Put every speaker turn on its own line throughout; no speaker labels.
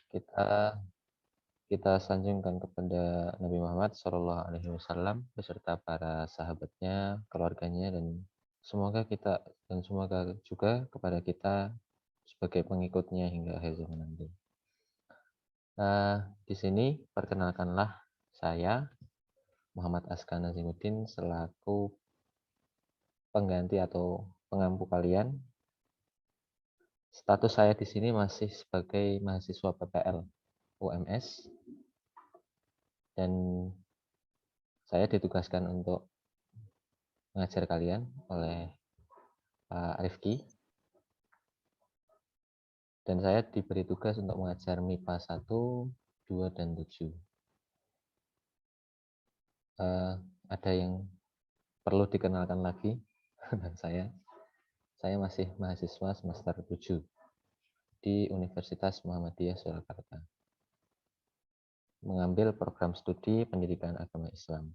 Kita kita sanjungkan kepada Nabi Muhammad SAW beserta para sahabatnya, keluarganya, dan semoga juga kepada kita sebagai pengikutnya hingga akhir zaman nanti. Di sini perkenalkanlah saya Muhammad Askan Nazimuddin selaku pengganti atau pengampu kalian. Status saya di sini masih sebagai mahasiswa PPL UMS dan saya ditugaskan untuk mengajar kalian oleh Pak Rifki, dan saya diberi tugas untuk mengajar MIPA 1, 2, dan 7. Ada yang perlu dikenalkan lagi dan saya masih mahasiswa semester 7 di Universitas Muhammadiyah Surakarta, mengambil program studi pendidikan agama Islam.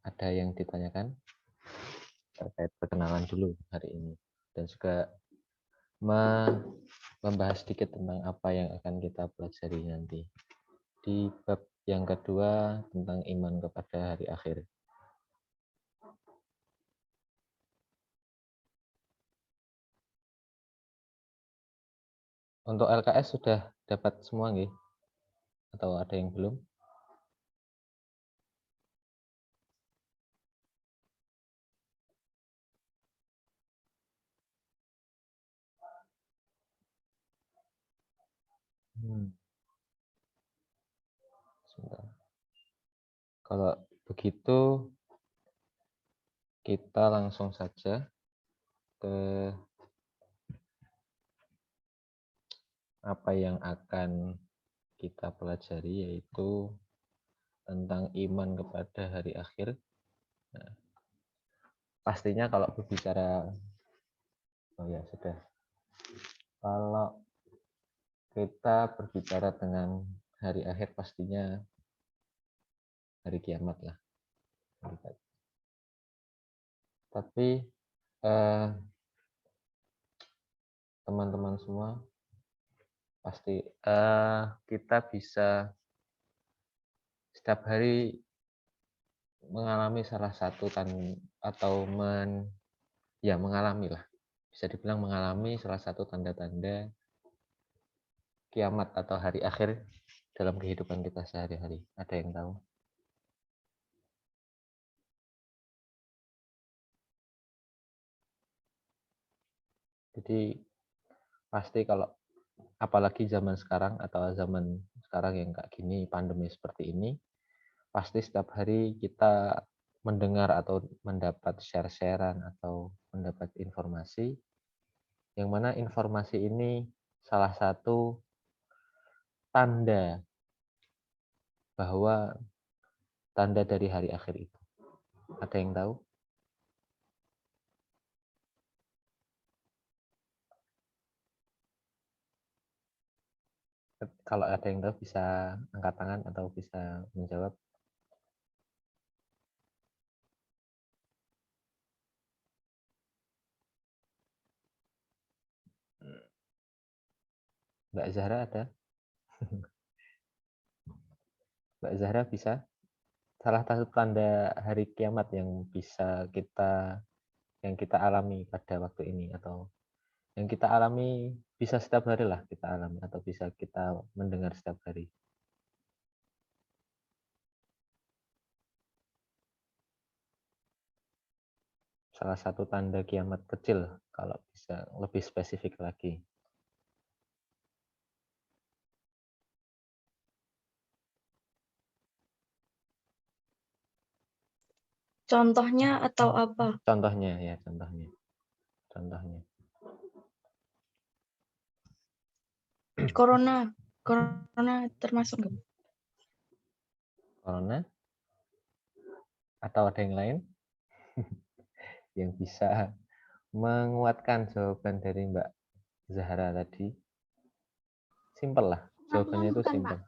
Ada yang ditanyakan terkait perkenalan dulu hari ini, dan juga membahas sedikit tentang apa yang akan kita pelajari nanti di bab yang kedua tentang iman kepada hari akhir. Untuk LKS sudah dapat semua nggih? Atau ada yang belum? Sebentar. Kalau begitu kita langsung saja ke apa yang akan kita pelajari, yaitu tentang iman kepada hari akhir. Nah, pastinya kalau berbicara, oh ya sudah, kalau kita berbicara dengan hari akhir pastinya hari kiamat lah. Tapi teman-teman semua pasti kita bisa setiap hari mengalami salah satu mengalami lah, bisa dibilang mengalami salah satu tanda-tanda kiamat atau hari akhir dalam kehidupan kita sehari-hari. Ada yang tahu? Jadi pasti kalau apalagi zaman sekarang yang kayak gini, pandemi seperti ini, pasti setiap hari kita mendengar atau mendapat share-sharean atau mendapat informasi, yang mana informasi ini salah satu tanda bahwa tanda dari hari akhir itu. Ada yang tahu? Kalau ada yang tahu bisa angkat tangan atau bisa menjawab. Mbak Zahra ada? Mbak Zahra bisa? Salah satu tanda hari kiamat yang kita alami pada waktu ini, atau yang kita alami bisa setiap hari lah kita alami, atau bisa kita mendengar setiap hari. Salah satu tanda kiamat kecil kalau bisa lebih spesifik lagi.
Contohnya atau apa?
Contohnya ya, contohnya.
Corona termasuk nggak?
Corona? Atau ada yang lain yang bisa menguatkan jawaban dari Mbak Zahra tadi? Simpel lah, jawabannya itu simpel.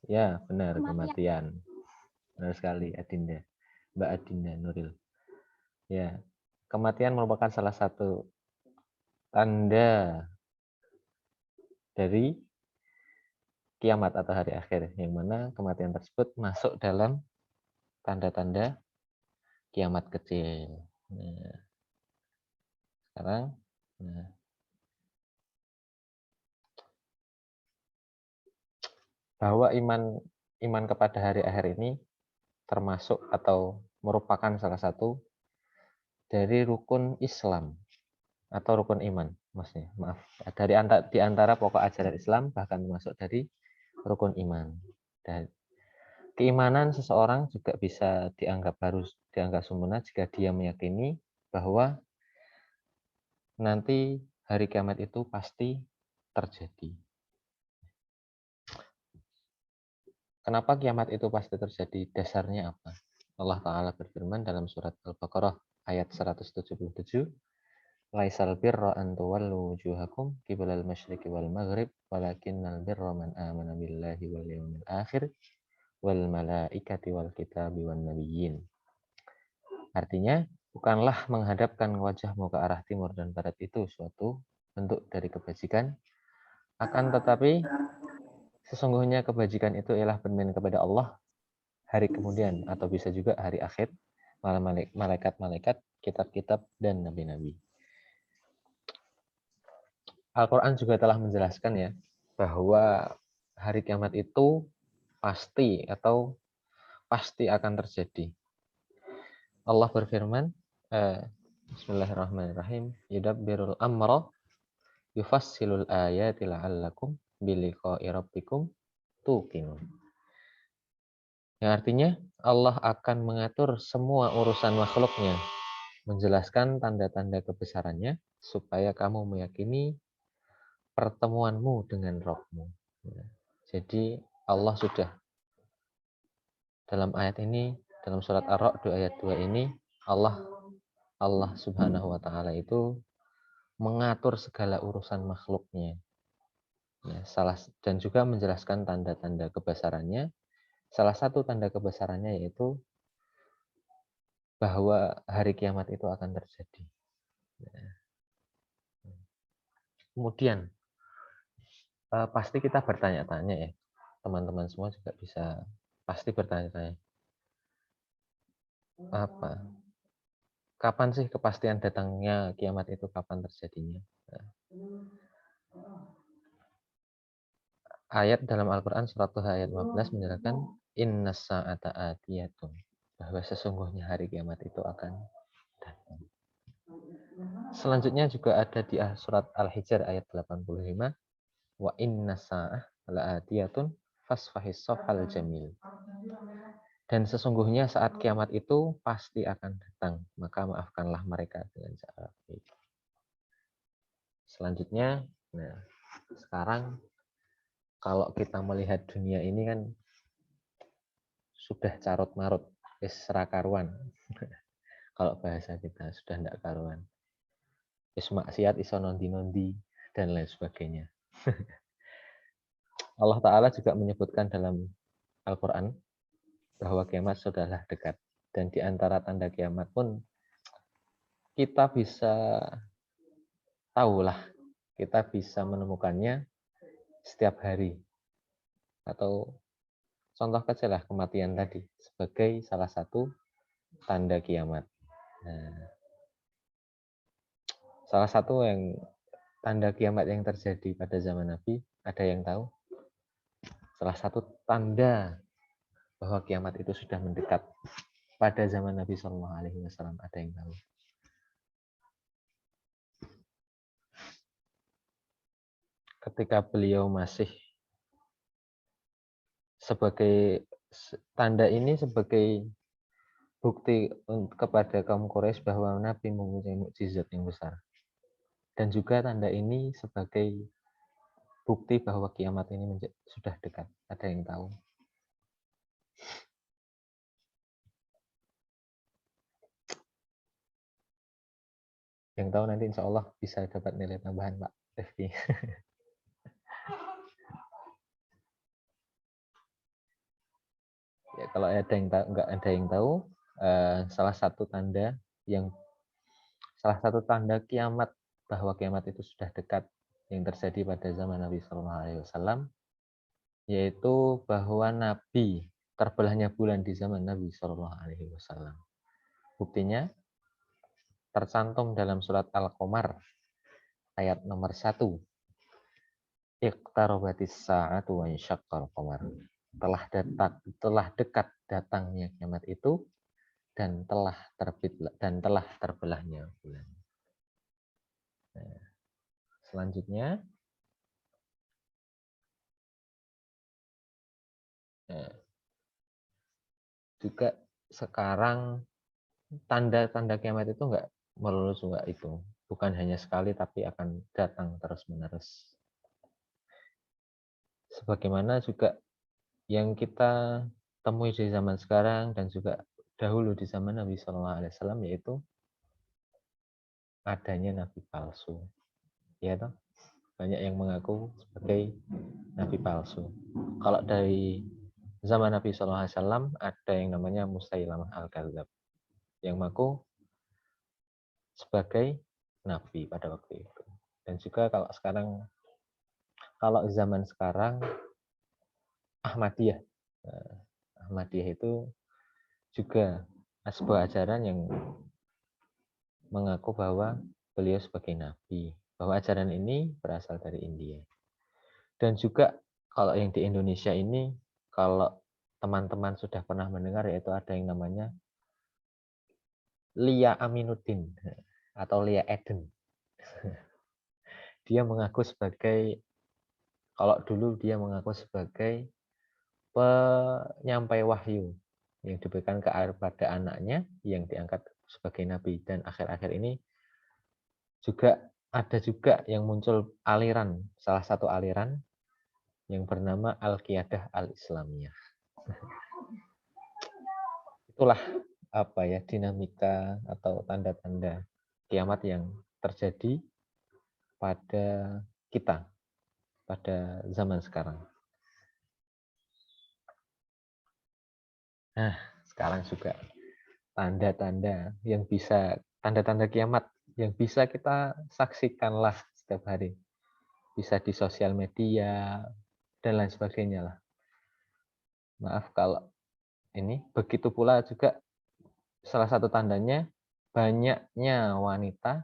Ya, benar, kematian. Benar sekali, Adinda. Mbak Adinda Nuril. Ya, kematian merupakan salah satu tanda dari kiamat atau hari akhir, yang mana kematian tersebut masuk dalam tanda-tanda kiamat kecil. Nah, sekarang, nah, bahwa iman kepada hari akhir ini termasuk atau merupakan salah satu dari rukun Islam atau rukun iman, maksudnya. Maaf, di antara pokok ajaran Islam, bahkan termasuk dari rukun iman. Dan keimanan seseorang juga bisa harus dianggap sempurna jika dia meyakini bahwa nanti hari kiamat itu pasti terjadi. Kenapa kiamat itu pasti terjadi? Dasarnya apa? Allah Ta'ala berfirman dalam surat Al-Baqarah ayat 177, Laisal birra an tuwallu wujuhakum qiblal masyriqi wal maghrib walakinnal birra man amana billahi wal yawmil akhir wal malaikati wal kitabi wan nabiyyin. Artinya, bukanlah menghadapkan wajahmu ke arah timur dan barat itu suatu bentuk dari kebajikan, akan tetapi sesungguhnya kebajikan itu ialah beriman kepada Allah, hari kemudian, atau bisa juga hari akhir, malaikat-malaikat, kitab-kitab, dan nabi-nabi. Al-Quran juga telah menjelaskan ya, bahwa hari kiamat itu pasti akan terjadi. Allah berfirman, Bismillahirrahmanirrahim, yudabbirul amra yufassilul ayati la'allakum biliqa'i rabbikum tuqinun. Yang artinya Allah akan mengatur semua urusan makhluknya, menjelaskan tanda-tanda kebesarannya supaya kamu meyakini pertemuanmu dengan Rabb-mu. Jadi Allah sudah dalam ayat ini, dalam surat Ar-Ra'd ayat 2 ini, Allah Subhanahu wa taala itu mengatur segala urusan makhluknya. Ya, dan juga menjelaskan tanda-tanda kebesarannya. Salah satu tanda kebesarannya yaitu bahwa hari kiamat itu akan terjadi. Ya. Kemudian pasti kita bertanya-tanya ya, teman-teman semua juga bisa pasti bertanya-tanya, kapan sih kepastian datangnya kiamat itu, kapan terjadinya? Nah, ayat dalam Al-Quran surat Tuhan ayat 15 menjelaskan innas sa'ata atiyatun, bahwa sesungguhnya hari kiamat itu akan datang. Selanjutnya juga ada di surat Al-Hijr ayat 85, wa innas sa'ah la'atiyatun fasfahis safhal jamil. Dan sesungguhnya saat kiamat itu pasti akan datang, maka maafkanlah mereka dengan cara baik. Selanjutnya, nah sekarang kalau kita melihat dunia ini kan sudah carut marut, ra karuan. Kalau bahasa kita sudah tidak karuan. Maksiat iso nondi-nondi dan lain sebagainya. Allah Ta'ala juga menyebutkan dalam Al-Quran bahwa kiamat sudahlah dekat. Dan di antara tanda kiamat pun kita bisa tahulah, kita bisa menemukannya setiap hari. Atau contoh kecil lah kematian tadi sebagai salah satu tanda kiamat. Nah, salah satu yang tanda kiamat yang terjadi pada zaman Nabi, ada yang tahu? Salah satu tanda bahwa kiamat itu sudah mendekat pada zaman Nabi Shallallahu Alaihi Wasallam, ada yang tahu? Ketika beliau masih sebagai tanda ini sebagai bukti kepada kaum Quraisy bahwa Nabi mempunyai mukjizat yang besar. Dan juga tanda ini sebagai bukti bahwa kiamat ini sudah dekat. Ada yang tahu? Yang tahu nanti insya Allah bisa dapat nilai tambahan, Pak Rifki. Ya, kalau ada yang tahu, nggak ada yang tahu, salah satu tanda kiamat, bahwa kiamat itu sudah dekat, yang terjadi pada zaman Nabi Shallallahu Alaihi Wasallam, yaitu bahwa Nabi terbelahnya bulan di zaman Nabi Shallallahu Alaihi Wasallam. Buktinya tercantum dalam surat Al-Qamar ayat nomor 1. Iqtarabatis sa'atu wa insyaqqal qamar. Telah dekat datangnya kiamat itu dan telah terbelahnya bulan. Nah, selanjutnya juga sekarang tanda-tanda kiamat itu enggak melulu juga itu. Bukan hanya sekali tapi akan datang terus-menerus. Sebagaimana juga yang kita temui di zaman sekarang dan juga dahulu di zaman Nabi Shallallahu Alaihi Wasallam, yaitu adanya nabi palsu. Ya toh? Banyak yang mengaku sebagai nabi palsu. Kalau dari zaman Nabi Shallallahu Alaihi Wasallam ada yang namanya Musailamah Al-Kadzab yang mengaku sebagai nabi pada waktu itu. Dan juga kalau zaman sekarang Ahmadiyah. Ahmadiyah itu juga sebuah ajaran yang mengaku bahwa beliau sebagai nabi, bahwa ajaran ini berasal dari India. Dan juga kalau yang di Indonesia ini, kalau teman-teman sudah pernah mendengar, yaitu ada yang namanya Lia Aminuddin atau Lia Eden. Dia mengaku sebagai, kalau dulu dia mengaku sebagai penyampai wahyu yang diberikan kepada anaknya yang diangkat sebagai nabi. Dan akhir-akhir ini ada juga yang muncul aliran, salah satu aliran yang bernama Al-Qiyadah Al-Islamiyah. Itulah dinamika atau tanda-tanda kiamat yang terjadi pada kita pada zaman sekarang. Nah, sekarang juga tanda-tanda kiamat yang bisa kita saksikanlah setiap hari. Bisa di sosial media dan lain sebagainya lah. Maaf kalau ini, begitu pula juga salah satu tandanya banyaknya wanita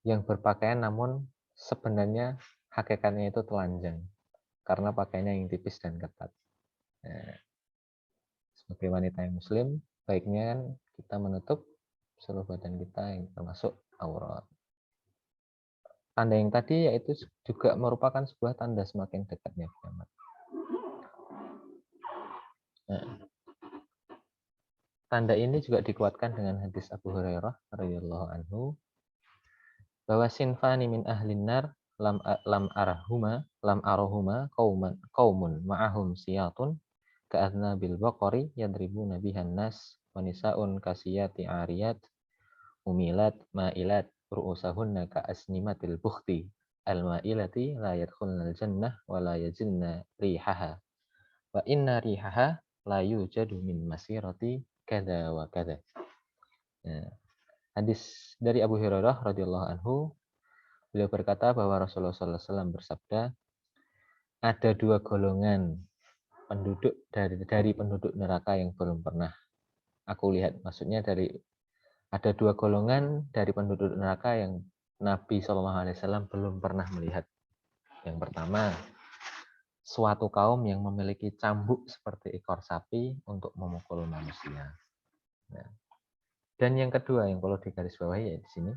yang berpakaian namun sebenarnya hakikatnya itu telanjang karena pakaiannya yang tipis dan ketat. Nah, sebagai wanita yang muslim, baiknya kan kita menutup seluruh badan kita yang termasuk aurat. Tanda yang tadi yaitu juga merupakan sebuah tanda semakin dekatnya kiamat. Nah, tanda ini juga dikuatkan dengan hadis Abu Hurairah radhiyallahu anhu bahwa sinfani min ahlin nar lam arahuma qaumun ma'ahum siyatun ka'adna bil baqari yadribuna bihan nas wa nisaun kasiyati ariyat umilat ma'ilat ru'usahunna ka'asnimatil bukhti al-ma'ilati la yadkhulnal jannah wa la yajidna rihaha wa inna rihaha la yujadu min masirati kada wa kada. Nah, hadis dari Abu Hurairah radhiyallahu anhu, beliau berkata bahwa Rasulullah SAW bersabda, ada dua golongan penduduk dari penduduk neraka yang belum pernah aku lihat. Maksudnya ada dua golongan dari penduduk neraka yang Nabi SAW belum pernah melihat. Yang pertama, suatu kaum yang memiliki cambuk seperti ekor sapi untuk memukul manusia. Nah, dan yang kedua yang perlu digarisbawahi ya di sini,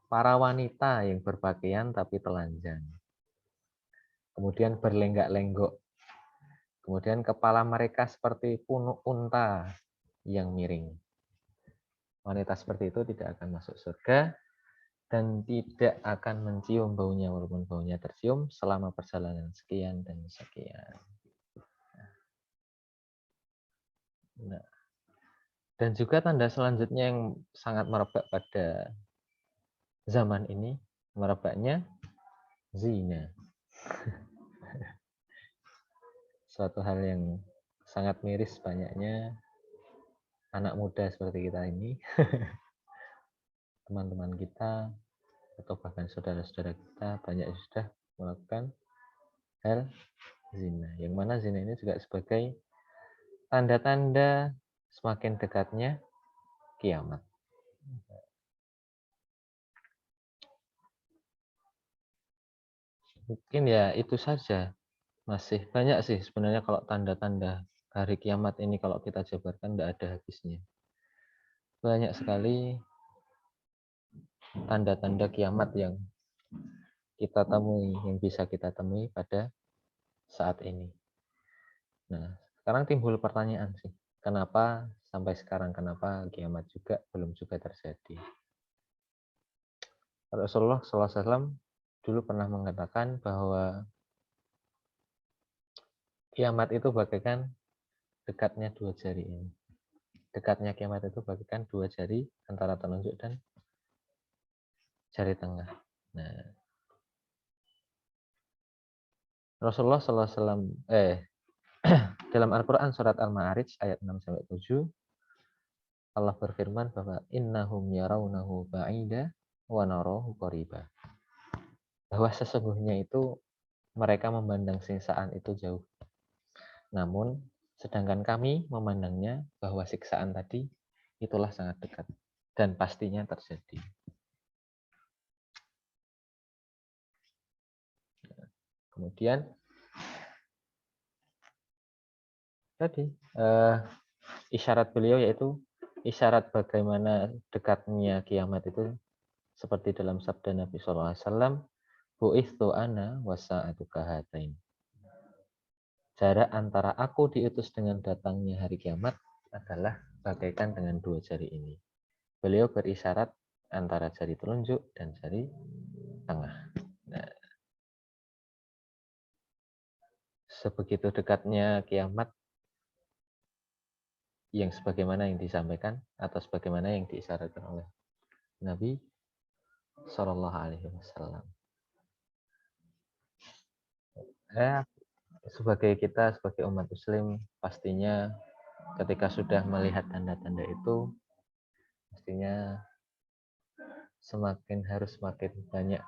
para wanita yang berpakaian tapi telanjang. Kemudian berlenggak-lenggok. Kemudian kepala mereka seperti punuk unta yang miring. Wanita seperti itu tidak akan masuk surga dan tidak akan mencium baunya walaupun baunya tercium selama perjalanan sekian dan sekian. Nah, dan juga tanda selanjutnya yang sangat merebak pada zaman ini, merebaknya zina. Suatu hal yang sangat miris banyaknya anak muda seperti kita ini, teman-teman kita atau bahkan saudara-saudara kita banyak yang sudah melakukan hal zina. Yang mana zina ini juga sebagai tanda-tanda semakin dekatnya kiamat. Mungkin ya itu saja. Masih banyak sih sebenarnya kalau tanda-tanda hari kiamat ini kalau kita jabarkan tidak ada habisnya. Banyak sekali tanda-tanda kiamat yang kita temui, yang bisa kita temui pada saat ini. Nah, sekarang timbul pertanyaan sih, kenapa sampai sekarang, kenapa kiamat juga belum juga terjadi? Rasulullah SAW dulu pernah mengatakan bahwa kiamat itu bagaikan dekatnya dua jari ini. Dekatnya kiamat itu bagaikan dua jari antara telunjuk dan jari tengah. Nah, Rasulullah SAW dalam Al-Quran surat Al-Ma'arij ayat 6-7 Allah berfirman bahwa innahum yarawnahu ba'ida wa narahu qariba. Bahwa sesungguhnya itu mereka memandang siksaan itu jauh. Namun sedangkan kami memandangnya bahwa siksaan tadi itulah sangat dekat dan pastinya terjadi. Kemudian tadi isyarat beliau yaitu isyarat bagaimana dekatnya kiamat itu seperti dalam sabda Nabi SAW, bu'ithu ana wasa'atu kahatain. Jarak antara aku diutus dengan datangnya hari kiamat adalah bagaikan dengan dua jari ini. Beliau berisyarat antara jari telunjuk dan jari tengah. Nah, sebegitu dekatnya kiamat yang sebagaimana yang disampaikan atau sebagaimana yang diisyaratkan oleh Nabi Shallallahu Alaihi Wasallam. Sebagai kita, sebagai umat Muslim, pastinya ketika sudah melihat tanda-tanda itu, pastinya harus semakin banyak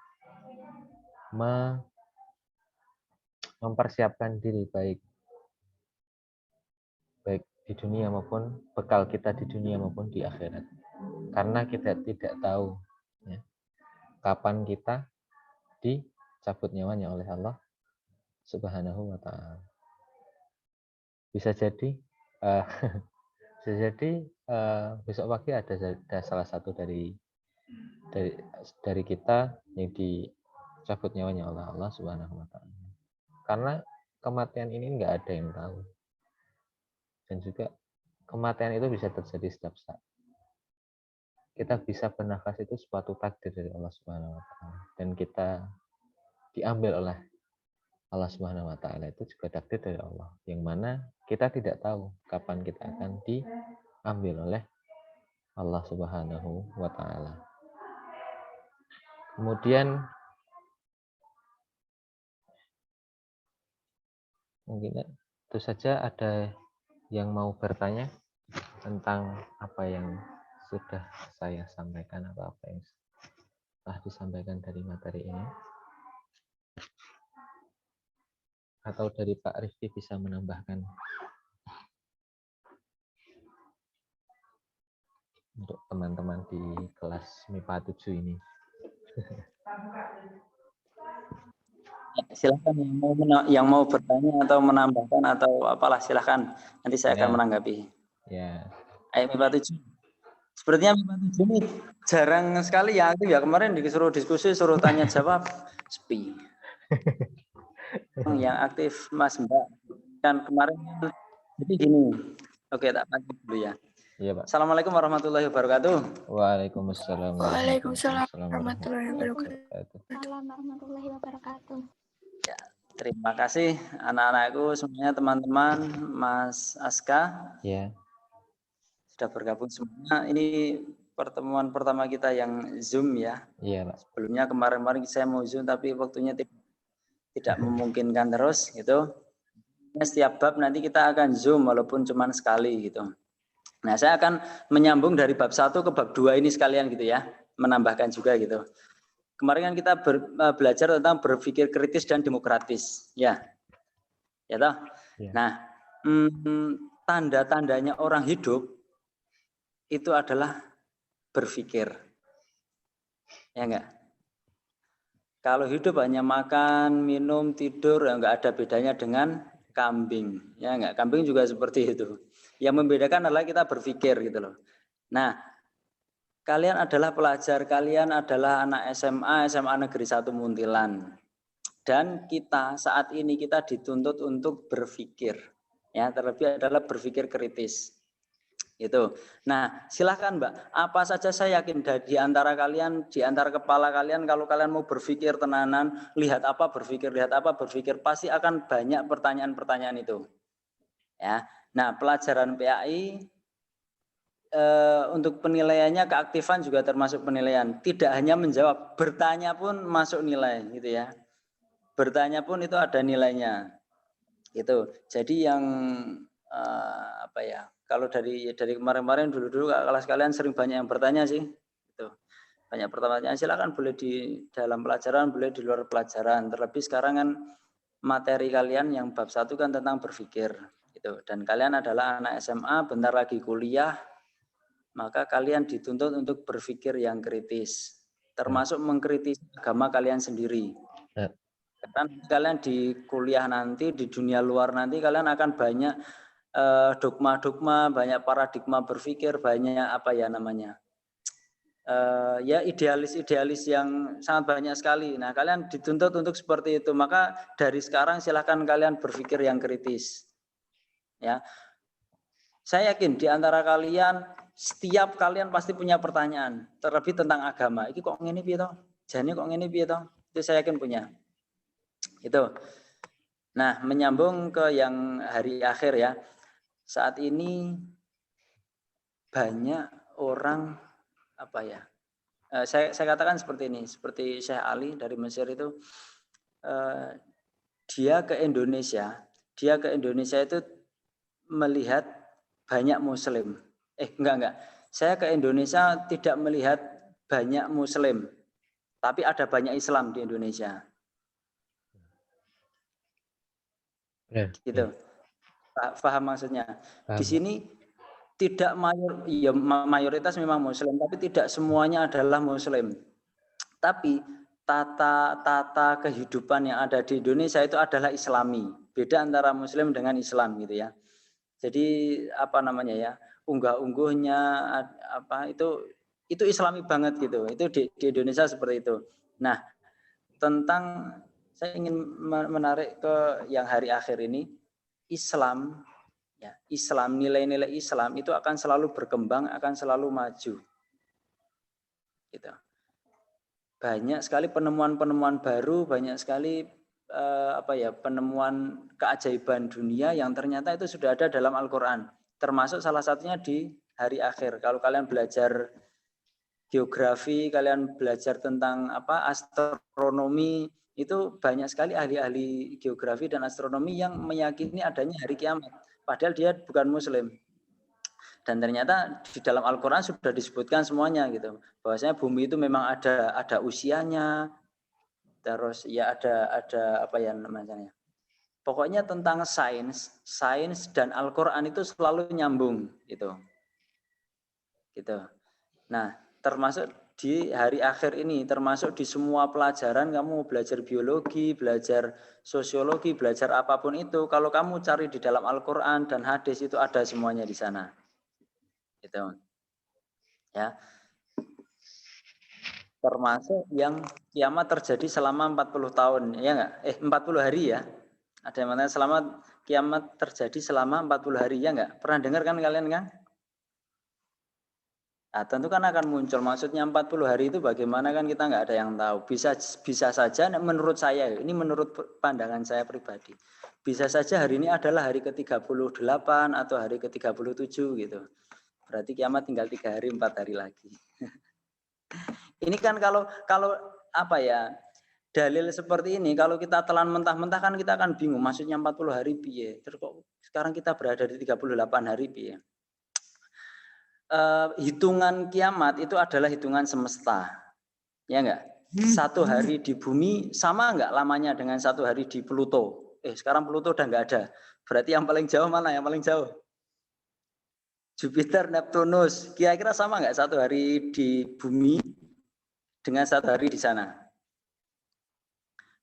mempersiapkan diri baik di dunia maupun bekal kita di dunia maupun di akhirat. Karena kita tidak tahu ya, kapan kita dicabut nyawanya oleh Allah Subhanahu wa Ta'ala. Bisa jadi besok pagi ada salah satu dari kita yang dicabut nyawanya oleh Allah Subhanahu wa Ta'ala. Karena kematian ini nggak ada yang tahu. Dan juga kematian itu bisa terjadi setiap saat. Kita bisa bernafas itu suatu takdir dari Allah Subhanahu wa Ta'ala. Dan kita diambil oleh Allah Subhanahu wa Ta'ala itu juga takdir dari Allah. Yang mana kita tidak tahu kapan kita akan diambil oleh Allah Subhanahu wa Ta'ala. Kemudian mungkin itu saja, ada yang mau bertanya tentang apa yang sudah saya sampaikan atau apa yang telah disampaikan dari materi ini? Atau dari Pak Rifki bisa menambahkan untuk teman-teman di kelas MIPA 7 ini?
Silakan yang mau bertanya atau menambahkan atau apalah, silakan. Nanti saya akan menanggapi.
Ya.
Ayo MIPA 7. Sepertinya MIPA 7 ini jarang sekali ya aktif ya. Kemarin disuruh diskusi, suruh tanya jawab, sepi. Yang aktif Mas Mbak kan kemarin. Jadi gini. Oke, tak lanjut dulu ya.
Iya, Pak.
Assalamualaikum warahmatullahi wabarakatuh.
Waalaikumsalam.
Waalaikumsalam warahmatullahi wabarakatuh.
Warahmatullahi wabarakatuh.
Ya, terima kasih anak-anakku semuanya, teman-teman, Mas Aska.
Ya.
Sudah bergabung semua. Ini pertemuan pertama kita yang Zoom ya.
Iya, Pak.
Sebelumnya kemarin saya mau Zoom tapi waktunya tidak memungkinkan terus gitu. Setiap bab nanti kita akan Zoom walaupun cuma sekali gitu. Nah, saya akan menyambung dari bab 1 ke bab 2 ini sekalian gitu ya, menambahkan juga gitu. Kemarin kan kita belajar tentang berpikir kritis dan demokratis, ya toh.
Ya.
Nah, tanda-tandanya orang hidup itu adalah berpikir, ya enggak? Kalau hidup hanya makan, minum, tidur, ya enggak ada bedanya dengan kambing, ya enggak? Kambing juga seperti itu. Yang membedakan adalah kita berpikir gitu loh. Nah, kalian adalah pelajar, kalian adalah anak SMA Negeri 1 Muntilan. Dan kita saat ini kita dituntut untuk berpikir. Ya, terlebih adalah berpikir kritis. Itu. Nah, silahkan Mbak, apa saja saya yakin di antara kalian, di antara kepala kalian, kalau kalian mau berpikir tenanan, lihat apa berpikir, pasti akan banyak pertanyaan-pertanyaan itu. Ya. Nah, pelajaran PAI untuk penilaiannya keaktifan juga termasuk penilaian. Tidak hanya menjawab, bertanya pun masuk nilai, gitu ya. Bertanya pun itu ada nilainya. Gitu. Jadi yang apa ya? Kalau dari kemarin-kemarin dulu kelas kalian sering banyak yang bertanya sih. Gitu. Banyak pertanyaan, silakan boleh di dalam pelajaran, boleh di luar pelajaran. Terlebih sekarang kan materi kalian yang bab 1 kan tentang berpikir. Gitu. Dan kalian adalah anak SMA, bentar lagi kuliah, maka kalian dituntut untuk berpikir yang kritis. Termasuk mengkritisi agama kalian sendiri. Karena kalian di kuliah nanti, di dunia luar nanti, kalian akan banyak dogma-dogma, banyak paradigma berpikir, banyak apa ya namanya, ya idealis-idealis yang sangat banyak sekali. Nah, kalian dituntut untuk seperti itu. Maka dari sekarang silahkan kalian berpikir yang kritis. Ya, saya yakin di antara kalian, setiap kalian pasti punya pertanyaan, terlebih tentang agama. Ini kok ngene piye toh? Jane kok ngene piye toh? Itu saya yakin punya. Itu. Nah, menyambung ke yang hari akhir ya. Saat ini banyak orang apa ya? Saya katakan seperti ini, seperti Syekh Ali dari Mesir itu, dia ke Indonesia itu melihat banyak Muslim. Enggak. Saya ke Indonesia tidak melihat banyak Muslim, tapi ada banyak Islam di Indonesia. Gitu. Paham maksudnya?
Paham.
Di sini tidak mayoritas memang Muslim, tapi tidak semuanya adalah Muslim. Tapi tata kehidupan yang ada di Indonesia itu adalah Islami. Beda antara Muslim dengan Islam gitu ya. Jadi apa namanya ya, unggah-ungguhnya apa itu Islami banget gitu. Itu di Indonesia seperti itu. Nah, tentang saya ingin menarik ke yang hari akhir ini, Islam, ya, Islam, nilai-nilai Islam itu akan selalu berkembang, akan selalu maju. Gitu. Banyak sekali penemuan-penemuan baru, banyak sekali penemuan keajaiban dunia yang ternyata itu sudah ada dalam Al-Quran. Termasuk salah satunya di hari akhir. Kalau kalian belajar geografi, kalian belajar tentang astronomi, itu banyak sekali ahli-ahli geografi dan astronomi yang meyakini adanya hari kiamat. Padahal dia bukan Muslim. Dan ternyata di dalam Al-Quran sudah disebutkan semuanya gitu. Bahwasanya bumi itu memang ada usianya, terus ya ada apa ya namanya. Pokoknya tentang sains dan Al-Quran itu selalu nyambung gitu. Gitu. Nah, termasuk di hari akhir ini, termasuk di semua pelajaran, kamu belajar biologi, belajar sosiologi, belajar apapun itu, kalau kamu cari di dalam Al-Quran dan hadis itu ada semuanya di sana. Gitu. Ya. Termasuk yang kiamat terjadi selama 40 tahun, ya enggak? 40 hari ya. Ada yang mengatakan selama kiamat terjadi selama 40 hari, ya enggak? Pernah dengar kan kalian kan? Nah, tentu kan akan muncul, maksudnya 40 hari itu bagaimana kan kita nggak ada yang tahu. Bisa saja menurut saya, ini menurut pandangan saya pribadi, bisa saja hari ini adalah hari ke-38 atau hari ke-37 gitu. Berarti kiamat tinggal 3 hari, 4 hari lagi. Ini kan kalau apa ya, dalil seperti ini, kalau kita telan mentah-mentah kan kita akan bingung, maksudnya 40 hari piye. Terus kok sekarang kita berada di 38 hari piye. Hitungan kiamat itu adalah hitungan semesta, ya enggak? satu hari di bumi sama nggak lamanya dengan satu hari di Pluto? Sekarang Pluto udah nggak ada. Berarti yang paling jauh mana? Yang paling jauh? Jupiter, Neptunus. Kira-kira sama nggak satu hari di bumi dengan satu hari di sana?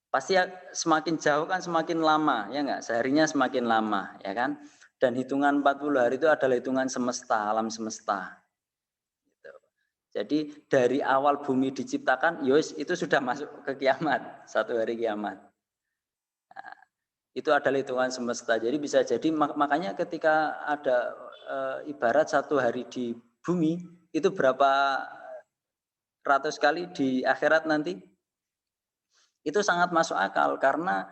Pasti semakin jauh kan semakin lama, ya nggak? Seharinya semakin lama, ya kan? Dan hitungan 40 hari itu adalah hitungan semesta, alam semesta. Jadi dari awal bumi diciptakan, yos itu sudah masuk ke kiamat, satu hari kiamat. Nah, itu adalah hitungan semesta. Jadi bisa jadi makanya ketika ada ibarat satu hari di bumi, itu berapa ratus kali di akhirat nanti? Itu sangat masuk akal karena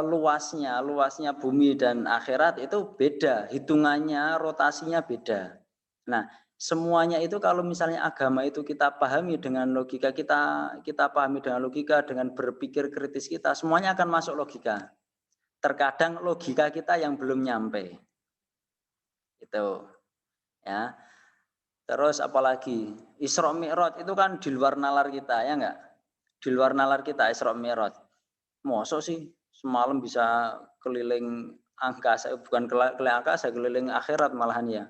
luasnya bumi dan akhirat itu beda, hitungannya, rotasinya beda. Nah, semuanya itu kalau misalnya agama itu kita pahami dengan logika kita pahami dengan logika, dengan berpikir kritis kita, semuanya akan masuk logika. Terkadang logika kita yang belum nyampe. Itu. Ya. Terus apalagi Isra Mi'raj itu kan di luar nalar kita, ya enggak? Di luar nalar kita Isra Mi'raj. Mosok sih semalam bisa keliling angkasa, bukan keliling angkasa, keliling akhirat malahan ya.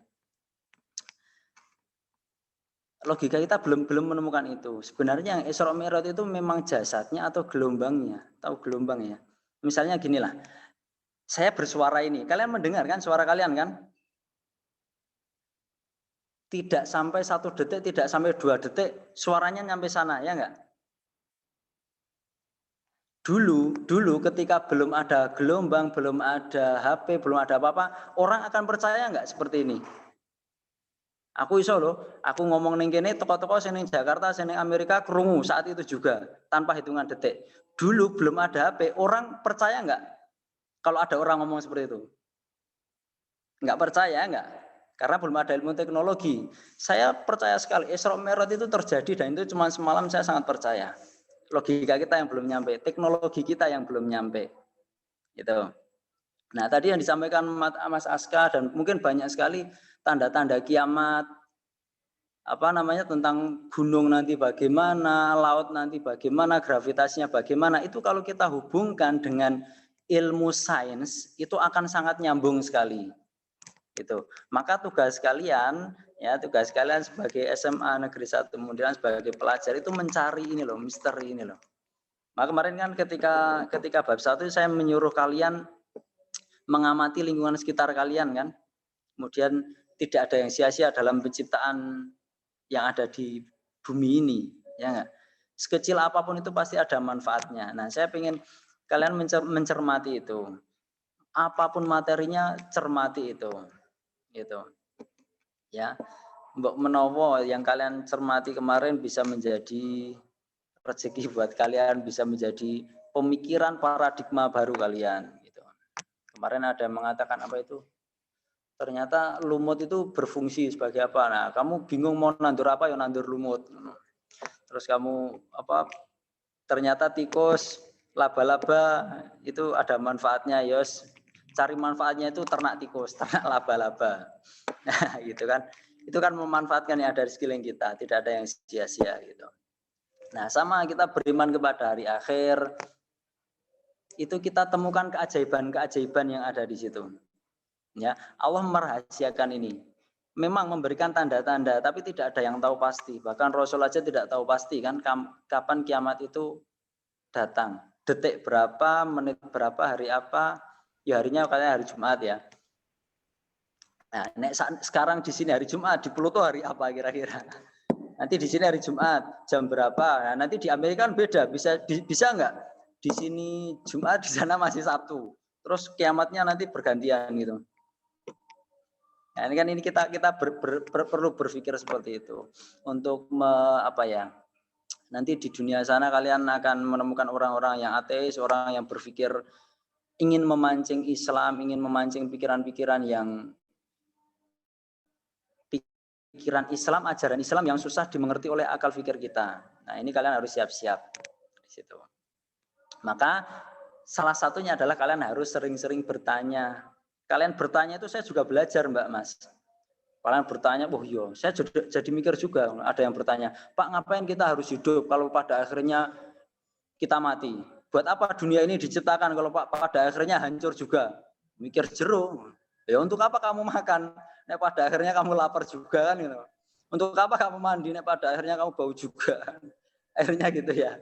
Logika kita belum menemukan itu. Sebenarnya yang Isra Mi'raj itu memang jasadnya atau gelombangnya. Tahu gelombang ya? Misalnya ginilah. Saya bersuara ini. Kalian mendengar kan suara kalian kan? Tidak sampai 1 detik, tidak sampai 2 detik, suaranya nyampe sana, ya enggak? Dulu ketika belum ada gelombang, belum ada HP, belum ada apa-apa, orang akan percaya enggak seperti ini? Aku iso loh, aku ngomong ning kene toko-toko sing ning Jakarta, sing ning Amerika krungu saat itu juga tanpa hitungan detik. Dulu belum ada HP, orang percaya enggak kalau ada orang ngomong seperti itu? Enggak percaya enggak? Karena belum ada ilmu teknologi. Saya percaya sekali Isra Mi'raj itu terjadi dan itu cuma semalam, saya sangat percaya. Logika kita yang belum nyampe, teknologi kita yang belum nyampe. Gitu. Nah, tadi yang disampaikan Mas Aska dan mungkin banyak sekali tanda-tanda kiamat, tentang gunung nanti bagaimana, laut nanti bagaimana, gravitasinya bagaimana, itu kalau kita hubungkan dengan ilmu sains itu akan sangat nyambung sekali. Gitu. Maka tugas kalian sebagai SMA Negeri 1 kemudian sebagai pelajar itu mencari ini loh, misteri ini loh. Maka kemarin kan ketika bab 1 saya menyuruh kalian mengamati lingkungan sekitar kalian kan. Kemudian tidak ada yang sia-sia dalam penciptaan yang ada di bumi ini, ya enggak? Sekecil apapun itu pasti ada manfaatnya. Nah, saya ingin kalian mencermati itu. Apapun materinya, cermati itu. Gitu. Ya. Mbok menawa yang kalian cermati kemarin bisa menjadi rezeki buat kalian, bisa menjadi pemikiran paradigma baru kalian gitu. Kemarin ada yang mengatakan apa itu? Ternyata lumut itu berfungsi sebagai apa? Nah, kamu bingung mau nandur apa, ya nandur lumut. Terus kamu ternyata tikus, laba-laba itu ada manfaatnya, yos. Cari manfaatnya itu ternak tikus, ternak laba-laba. Nah, gitu kan. Itu kan memanfaatkan yang ada di sekeliling kita, tidak ada yang sia-sia gitu. Nah, sama kita beriman kepada hari akhir, itu kita temukan keajaiban-keajaiban yang ada di situ. Ya, Allah merahasiakan ini. Memang memberikan tanda-tanda, tapi tidak ada yang tahu pasti. Bahkan Rasul aja tidak tahu pasti kan kapan kiamat itu datang. Detik berapa, menit berapa, hari apa? Ya harinya katanya hari Jumat ya. Nah, sekarang di sini hari Jumat, di Pluto hari apa kira-kira? Nanti di sini hari Jumat jam berapa? Nah, nanti di Amerika kan beda, bisa nggak? Di sini Jumat, di sana masih Sabtu. Terus kiamatnya nanti bergantian gitu. Nah, ini kita perlu berpikir seperti itu untuk nanti di dunia sana kalian akan menemukan orang-orang yang ateis, orang yang berpikir ingin memancing Islam, ingin memancing pikiran-pikiran yang pikiran Islam, ajaran Islam yang susah dimengerti oleh akal pikir kita. Nah, ini kalian harus siap-siap di situ. Maka salah satunya adalah kalian harus sering-sering bertanya. Kalian bertanya itu saya juga belajar, Mbak Mas. Kalian bertanya, oh iya, saya jadi mikir juga. Ada yang bertanya, Pak, ngapain kita harus hidup kalau pada akhirnya kita mati? Buat apa dunia ini diciptakan kalau pada akhirnya hancur juga? Mikir jero. Ya untuk apa kamu makan? Nek pada akhirnya kamu lapar juga kan gitu. Untuk apa kamu mandi? Nek pada akhirnya kamu bau juga. Akhirnya gitu ya.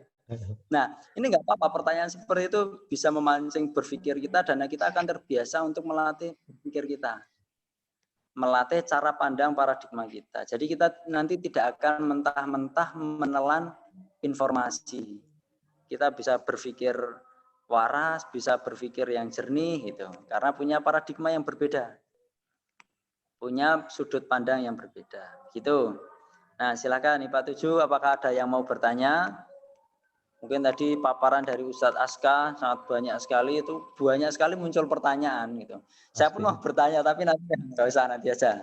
Nah, ini nggak apa-apa. Pertanyaan seperti itu bisa memancing berpikir kita dan kita akan terbiasa untuk melatih berpikir kita. Melatih cara pandang paradigma kita. Jadi kita nanti tidak akan mentah-mentah menelan informasi. Kita bisa berpikir waras, bisa berpikir yang jernih gitu. Karena punya paradigma yang berbeda. Punya sudut pandang yang berbeda. Gitu. Nah, silakan IPA 7, apakah ada yang mau bertanya? Mungkin tadi paparan dari Ustadz Aska sangat banyak sekali, itu banyak sekali muncul pertanyaan gitu. Saya pun mau bertanya tapi nanti nggak usah, nanti aja.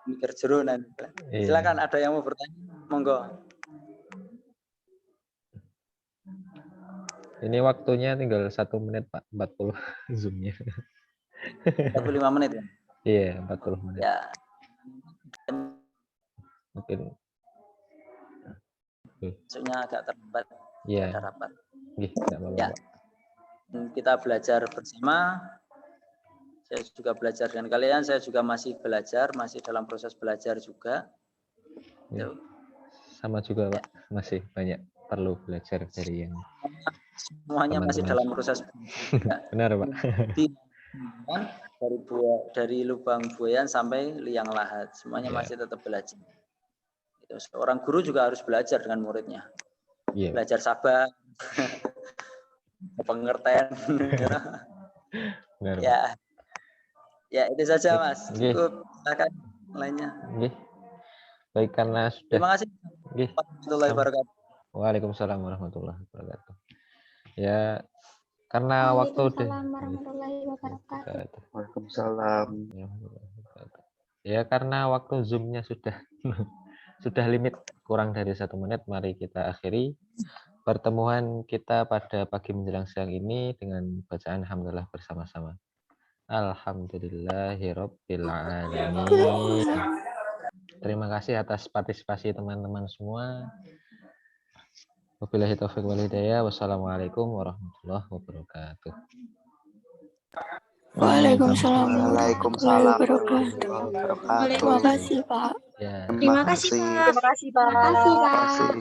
Mikir jero nanti. Silakan ada yang mau bertanya, monggo.
Ini waktunya tinggal 1 menit Pak, 40 zoomnya.
45 menit ya?
Iya, 40 menit.
Ya.
Mungkin.
Maksudnya agak terlambat.
Iya.
Ada rapat.
Ya.
Kita belajar bersama. Saya juga belajar dengan kalian. Saya juga masih belajar, masih dalam proses belajar juga.
Ya. Sama juga Pak, masih banyak perlu belajar dari yang
semuanya teman-teman. Masih dalam proses belajar.
Benar Pak.
Dari lubang buayan sampai liang lahat, semuanya masih tetap belajar. Seorang guru juga harus belajar dengan muridnya. Belajar sabar, pengertian. Ya. Ya, itu saja Mas. Cukup. Silakan lainnya.
Baik, karena sudah.
Terima kasih. Warahmatullahi wabarakatuh.
Waalaikumsalam warahmatullahi wabarakatuh. Ya, karena waktu
warahmatullahi wabarakatuh.
Waalaikumsalam.
Ya, karena waktu Zoom-nya sudah limit kurang dari 1 menit, mari kita akhiri pertemuan kita pada pagi menjelang siang ini dengan bacaan alhamdulillah bersama-sama. Alhamdulillahirabbil alamin. Terima kasih atas partisipasi teman-teman semua. Wabillahi taufiq wal hidayah. Wassalamualaikum warahmatullahi wabarakatuh.
Waalaikumsalam
warahmatullahi wabarakatuh. Terima kasih Pak.
Terima kasih Pak.
Terima kasih Pak.
Terima kasih Pak.